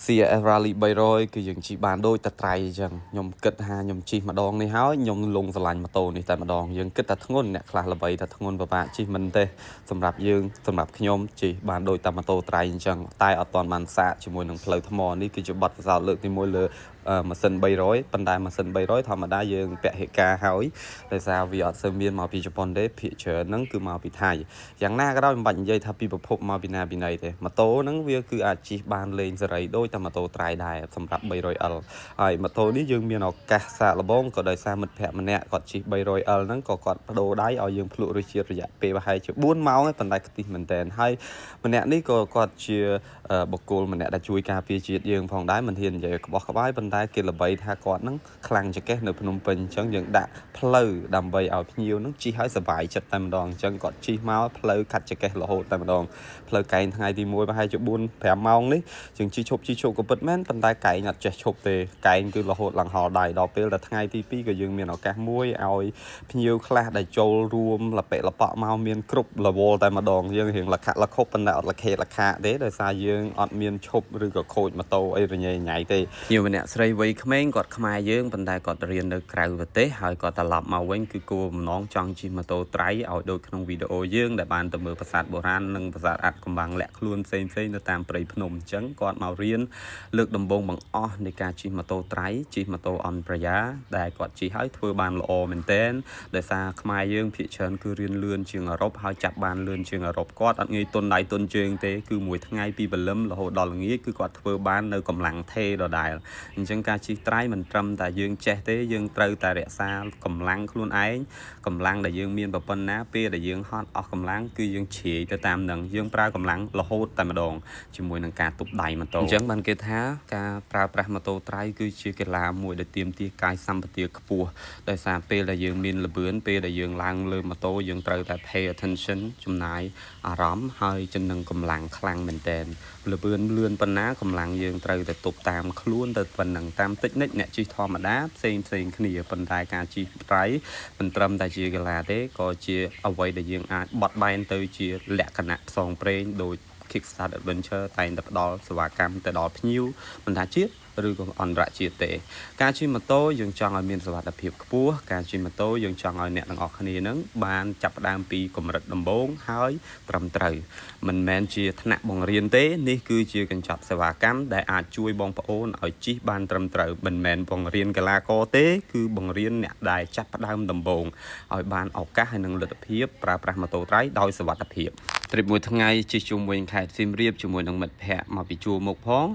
CRF Rally 300គឺយើងជិះបានដូចតែត្រៃអញ្ចឹងខ្ញុំគិតថាខ្ញុំជិះម្ដងនេះហើយខ្ញុំលងស្រឡាញ់ម៉ូតូនេះតែម្ដងយើងគិតថាធ្ងន់អ្នកខ្លះល្បីថាធ្ងន់ពិបាកជិះមិនទេសម្រាប់យើងសម្រាប់ខ្ញុំជិះបានដូចតែម៉ូតូត្រៃអញ្ចឹងតែអត់ទាន់បានសាកជាមួយនឹងផ្លូវថ្មនេះគឺជាបទពិសោធន៍លើកទី1លើម៉ាស៊ីន300ប៉ុន្តែម៉ាស៊ីន300ធម្មតាយើងពហិការហើយដោយសារវាអត់សូវមានមកពីជប៉ុនទេភាគច្រើនហ្នឹងគឺមកពីថៃយ៉ាងណាក៏ដោយមិនបាច់និយាយថាពីប្រភពមកពីណាពីណីទេម៉ូតូហ្នឹងវាគឺអាចជិះបានលេងសេរីដូចតែម៉ូតូត្រៃដែរសម្រាប់ 300L ហើយម៉ូតូនេះយើងមានឱកាសសាកល្បងក៏ដោយសារមិត្តភក្តិម្នាក់គាត់ជិះ 300L ហ្នឹងក៏គាត់បដូរដៃឲ្យយើងភ្លក់រសជាតិរយៈពេលប្រហែលជា4ម៉ោងឯប៉ុន្តែខ្ទិះមែនតើហើយម្នាក់នេះក៏គាត់ជាបុគ្គលម្នាក់ដែលជួយការពារជាតិយើងផងដែរមិនហ៊ាននិយាយក្បោះក្បាយប៉ុន្តែគេល្បីថាគាត់ហ្នឹងខ្លាំងចង្កេះនៅភ្នំពេញអញ្ចឹងយើងដាក់ផ្លូវដើម្បីឲ្យភ្ញៀវហ្នឹងជិះឲ្យសុបាយចិត្តតែម្ដងអញ្ចឹងគាត់ជិះមកផ្លូវកាត់ចង្កេះរហូតតែម្ដងផ្លូវកែងថ្ងៃទី1ប្រហែលជា4-5ម៉ោងនេះយើងជិះឈប់ក៏ពិតមែនប៉ុន្តែកែងអត់ចេះឈប់ទេកែងគឺរហូតឡើងហល់ដៃដល់ពេលតែថ្ងៃទី2ក៏យើងមានឱកាសមួយឲ្យភ្ញៀវខ្លះដែលចូលរួមលប៉ិលប៉ក់មកមានគ្រប់លវលតែម្ដងយើងរៀងលខលខុបប៉ុន្តែអត់លខេលខាទេដោយសារយើងអត់មានឈប់ឬក៏ខូចម៉ូតូអីរញ៉េញ៉ៃទេភ្ញៀវម្នាក់ស្រីវ័យក្មេងគាត់ខ្មែរយើងប៉ុន្តែគាត់រៀននៅក្រៅប្រទេសហើយគាត់ត្រឡប់មកវិញគឺគោលបំណងចង់ជិះម៉ូតូត្រៃឲ្យដូចក្នុងវីដេអូយើងដែលបានទៅមើលប្រាសាទបុរាណនិងប្រាសាទអាត់កំបាំងលាក់ខ្លួនផ្សេងនៅតាមព្រៃភ្នំអញ្ចឹងគាត់មករៀនលើកដំបូងបង្អស់នៃការជិះម៉ូតូត្រៃជិះម៉ូតូអន់ប្រយ៉ាដែលគាត់ជិះហើយធ្វើបានល្អមែនទែនដោយសារខ្មែរយើងភាគច្រើនគឺរៀនលឿនជាងអឺរ៉ុបហើយចាប់បានលឿនជាងអឺរ៉ុបគាត់អត់ងាយទុនដៃទុនជើងទេគឺមួយថ្ងៃពីព្រលឹមរហូតដល់ល្ងាចគឺគាត់ធ្វើបាននៅកម្លាំងថេដដែលអញ្ចឹងការជិះត្រៃមិនត្រឹមតែយើងចេះទេយើងត្រូវតែរក្សាកម្លាំងខ្លួនឯងកម្លាំងដែលយើងមានប៉ុណ្ណាពេលដែលយើងហត់អស់កម្លាំងគឺយើងជ្រាយទៅតាមនឹងយើងប្រើកម្លាំងរហូតតែម្ដងជាមួយនឹងការទប់ដៃម៉ូតូអញ្ចឹងបានគេថាការប្រើប្រាស់ម៉ូតូត្រៃគឺជាកីឡាមួយដែលទាមទារកាយសម្បទាខ្ពស់ដោយសារពេលដែលយើងមានល្បឿនពេលដែលយើងឡើងលើម៉ូតូយើងត្រូវតែ pay attention ចំណាយអារម្មណ៍ហើយចំណឹងកម្លាំងខ្លាំងមែនតើល្បឿនលឿនប៉ុណ្ណាកម្លាំងយើងត្រូវតែទប់តាមខ្លួនទៅប៉ុណ្ណឹងតាមតិចនិចអ្នកជិះធម្មតាផ្សេងគ្នាប៉ុន្តែការជិះត្រៃមិនត្រឹមតែជាកីឡាទេក៏ជាអ្វីដែលយើងអាចបត់បែនទៅជាលក្ខណៈផ្សងព្រេងដោយ Kickstart Adventure តែងតែផ្ដល់សេវាកម្មទៅដល់ភ្ញៀវមិនថាជាតិឬក៏អន្តរជាតិទេការជិះម៉ូតូយើងចង់ឲ្យមានសុវត្ថិភាពខ្ពស់ការជិះម៉ូតូយើងចង់ឲ្យអ្នកទាំងអស់គ្នានឹងបានចាប់ផ្ដើមពីកម្រិតដំបូងហើយត្រឹមត្រូវមិនមែនជាថ្នាក់បង្រៀនទេនេះគឺជាកញ្ចប់សេវាកម្មដែលអាចជួយបងប្អូនឲ្យជិះបានត្រឹមត្រូវមិនមែនបង្រៀនកីឡាករទេគឺបង្រៀនអ្នកដែលចាប់ផ្ដើមដំបូងឲ្យបានឱកាសហើយនឹងលទ្ធភាពប្រើប្រាស់ម៉ូតូត្រៃដោយសុវត្ថិភាព trip មួយថ្ងៃជិះជុំវិញខេត្តសៀមរាបជាមួយនឹងមិត្តភ័ក្តិមកពីជួរមុខផង